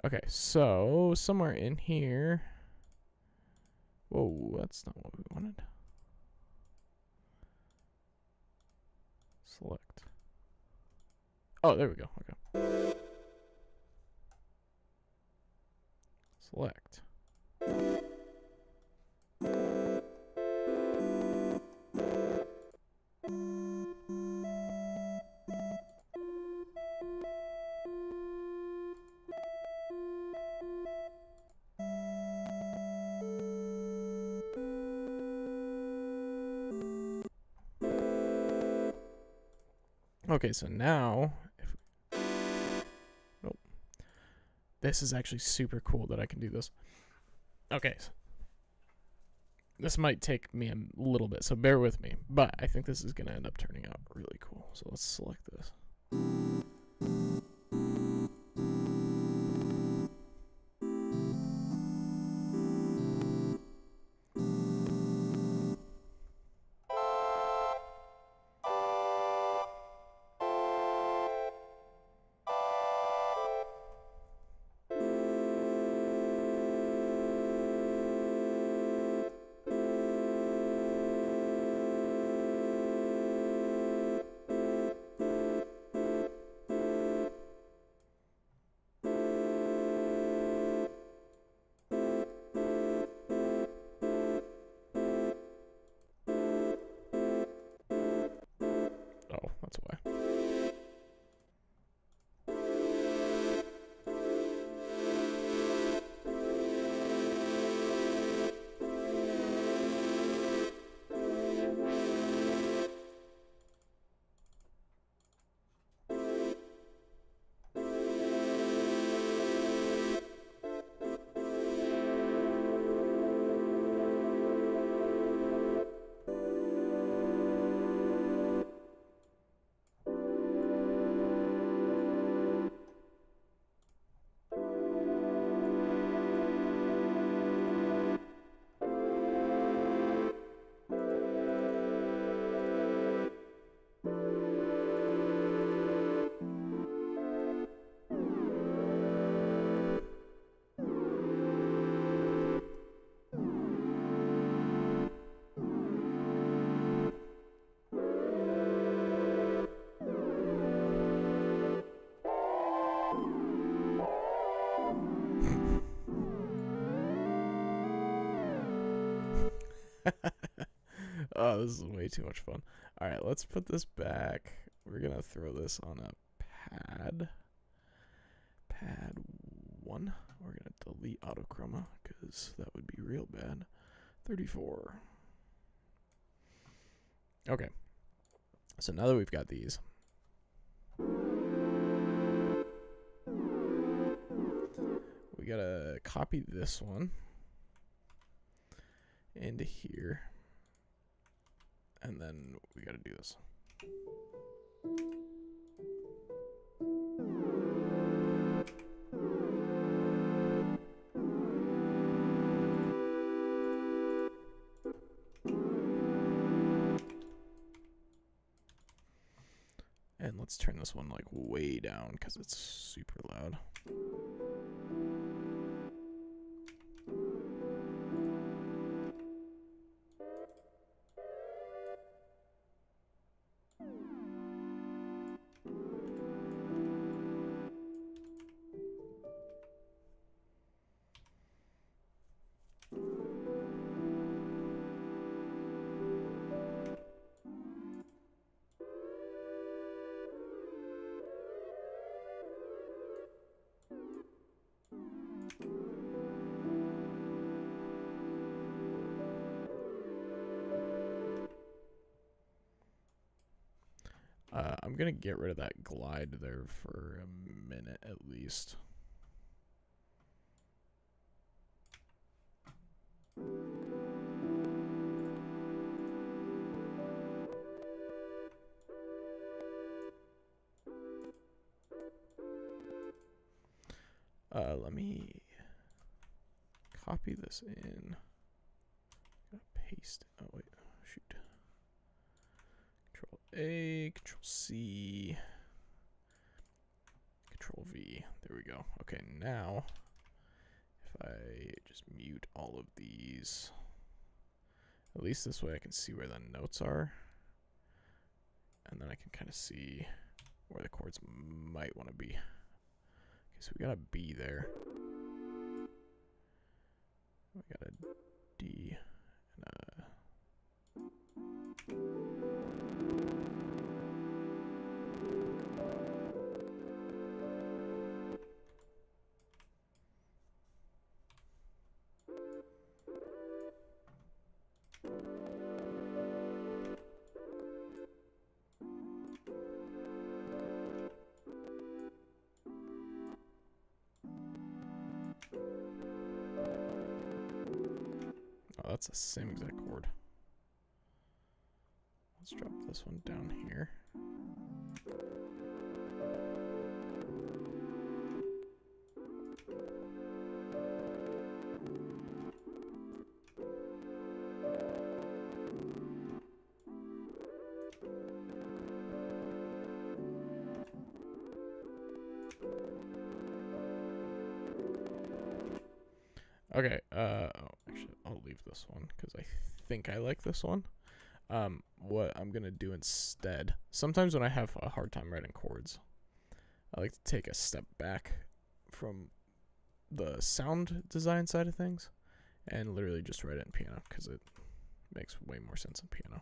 Okay, so somewhere in here... Whoa, that's not what we wanted. Select. Oh, there we go. Okay. Select. Okay, so now, nope. This is actually super cool that I can do this. Okay. So this might take me a little bit, so bear with me. But I think this is going to end up turning out really cool. So let's select this. Oh, that's why. Oh, this is way too much fun. All right, let's put this back. We're going to throw this on a pad. Pad 1. We're going to delete autochroma because that would be real bad. 34. Okay. So now that we've got these, we got to copy this one into here. And then we got to do this. And let's turn this one like way down because it's super loud. I'm going to get rid of that glide there for a minute at least. Let me copy this in. Paste. Oh, wait. Shoot. Control A, Control C, Control V. There we go. Okay, now if I just mute all of these, at least this way I can see where the notes are, and then I can kind of see where the chords might want to be. Okay, so we got a B there. We got a D and a that's the same exact chord. Let's drop this one down here. Okay, actually, I'll leave this one because I think I like this one. What I'm gonna do instead, sometimes when I have a hard time writing chords, I like to take a step back from the sound design side of things and literally just write it in piano because it makes way more sense in piano.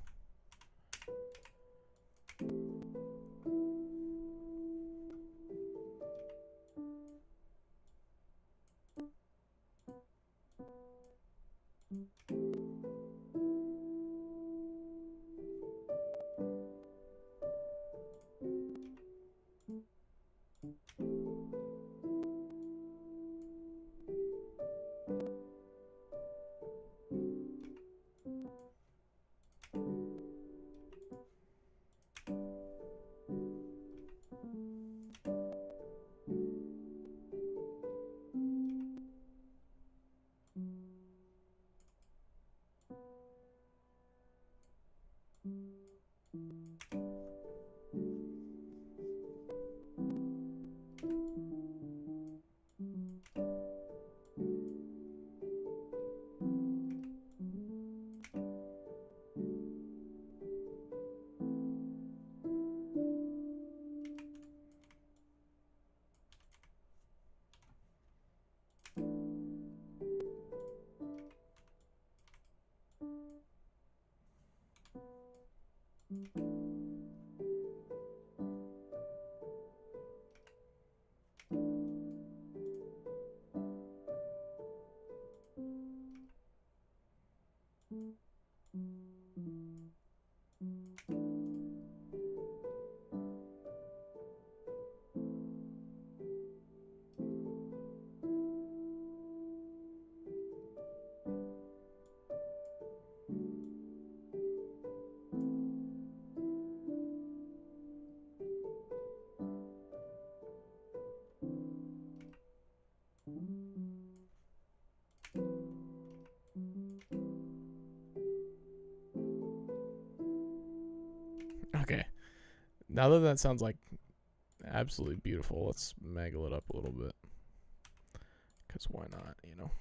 Okay, now that that sounds like absolutely beautiful, let's mangle it up a little bit. Because why not, you know?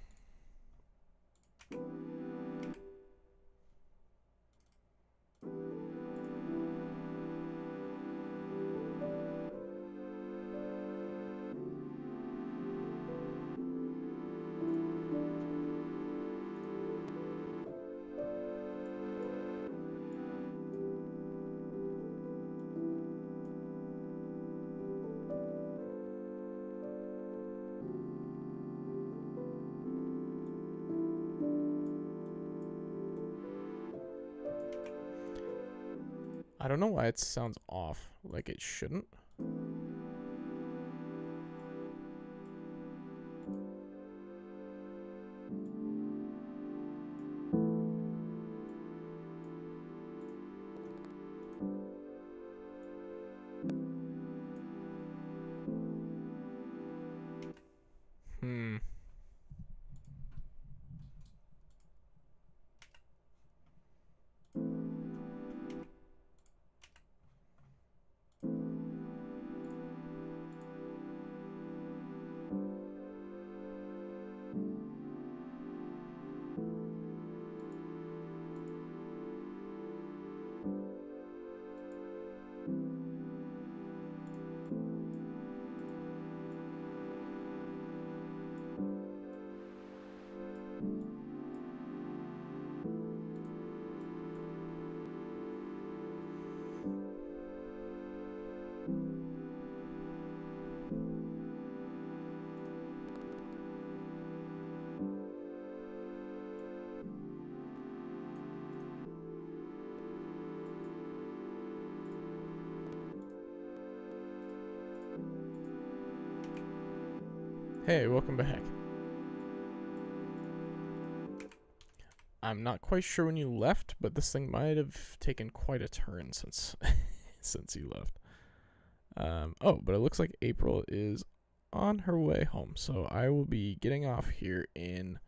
I don't know why it sounds off, like it shouldn't. Hmm. Hey, welcome back. I'm not quite sure when you left, but this thing might have taken quite a turn since since you left. Oh, but it looks like April is on her way home, so I will be getting off here in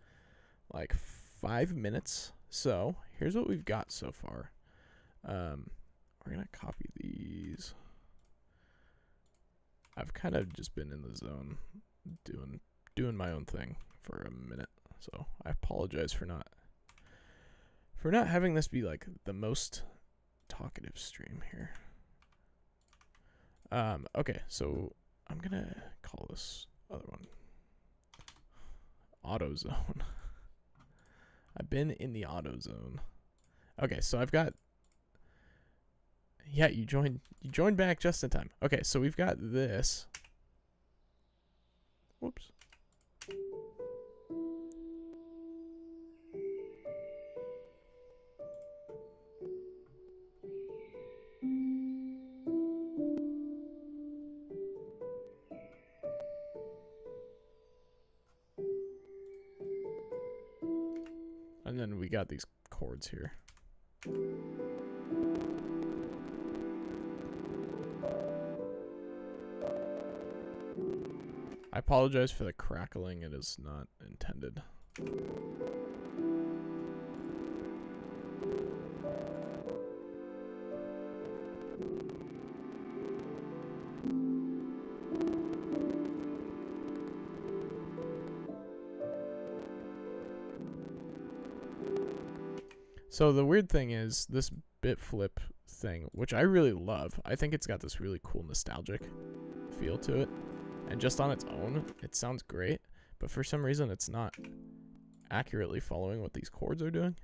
like 5 minutes. So here's what we've got so far. We're gonna copy these. I've kind of just been in the zone doing my own thing for a minute, so I apologize for not having this be like the most talkative stream here. Okay, so I'm gonna call this other one AutoZone. I've been in the AutoZone. Okay, so I've got, yeah, you joined back just in time. Okay, so we've got this. Whoops. And then we got these chords here. I apologize for the crackling. It is not intended. So the weird thing is this bit flip thing, which I really love. I think it's got this really cool nostalgic feel to it. And just on its own, it sounds great. But for some reason, it's not accurately following what these chords are doing.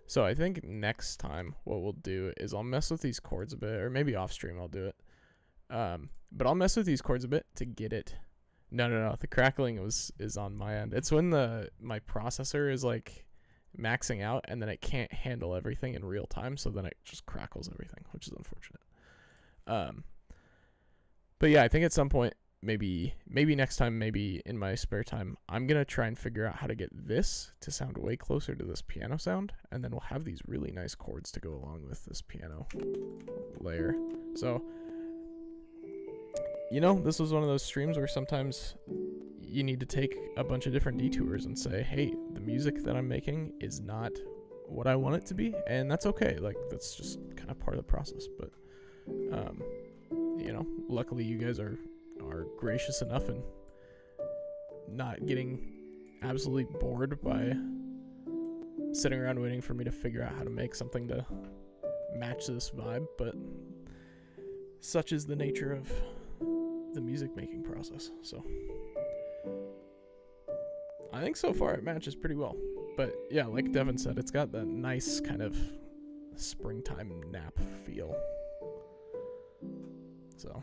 So I think next time what we'll do is I'll mess with these chords a bit, or maybe off stream I'll do it. But I'll mess with these chords a bit to get it. No. The crackling is on my end. It's when my processor is like maxing out and then it can't handle everything in real time, so then it just crackles everything, which is unfortunate. But yeah, I think at some point, maybe next time, maybe in my spare time, I'm gonna try and figure out how to get this to sound way closer to this piano sound, and then we'll have these really nice chords to go along with this piano layer. So, you know, this was one of those streams where sometimes you need to take a bunch of different detours and say, hey, the music that I'm making is not what I want it to be, and that's okay. Like, that's just kind of part of the process. But you know, luckily you guys are gracious enough and not getting absolutely bored by sitting around waiting for me to figure out how to make something to match this vibe. But such is the nature of the music making process. So I think so far it matches pretty well. But yeah, like Devin said, it's got that nice kind of springtime nap feel. So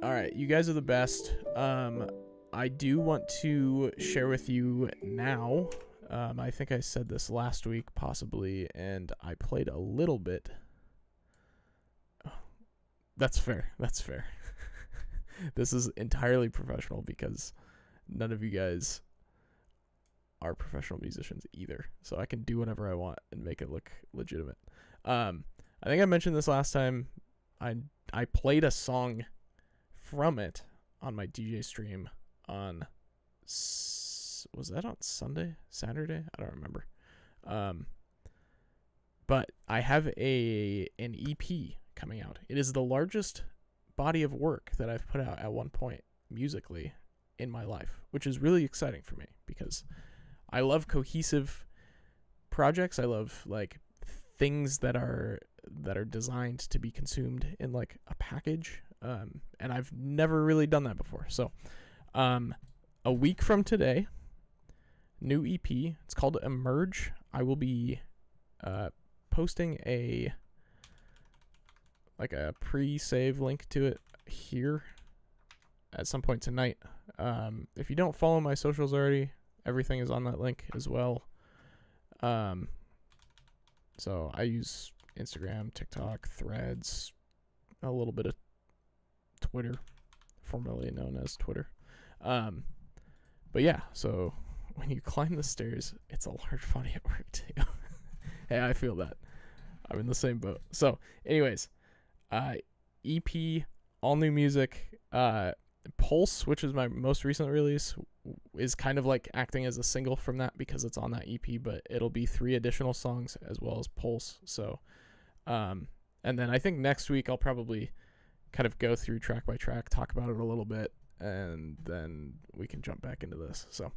all right, you guys are the best. I do want to share with you now. I think I said this last week, possibly, and I played a little bit. Oh, that's fair. That's fair. This is entirely professional because none of you guys are professional musicians either. So I can do whatever I want and make it look legitimate. I think I mentioned this last time. I played a song from it on my DJ stream on, was that on Saturday? I don't remember. But I have an EP coming out. It is the largest body of work that I've put out at one point musically in my life, which is really exciting for me because I love cohesive projects. I love like things that are designed to be consumed in like a package. And I've never really done that before. So, a week from today, new EP. It's called Emerge. I will be posting a like a pre-save link to it here at some point tonight. If you don't follow my socials already, everything is on that link as well. So I use Instagram, TikTok, Threads, a little bit of Twitter, formerly known as Twitter. But yeah, so when you climb the stairs, it's a large body at work too. Hey, I feel that. I'm in the same boat. So anyways, EP, all new music. Pulse, which is my most recent release, is kind of like acting as a single from that because it's on that EP, but it'll be 3 additional songs as well as Pulse. So, and then I think next week I'll probably kind of go through track by track, talk about it a little bit, and then we can jump back into this. So,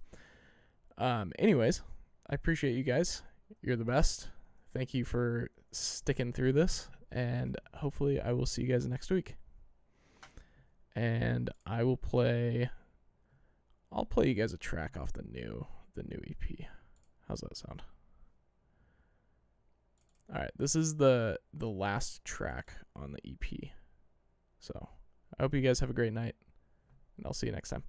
anyways, I appreciate you guys. You're the best. Thank you for sticking through this, and hopefully I will see you guys next week. And I'll play you guys a track off the new EP. How's that sound? All right, this is the last track on the EP. So I hope you guys have a great night, and I'll see you next time.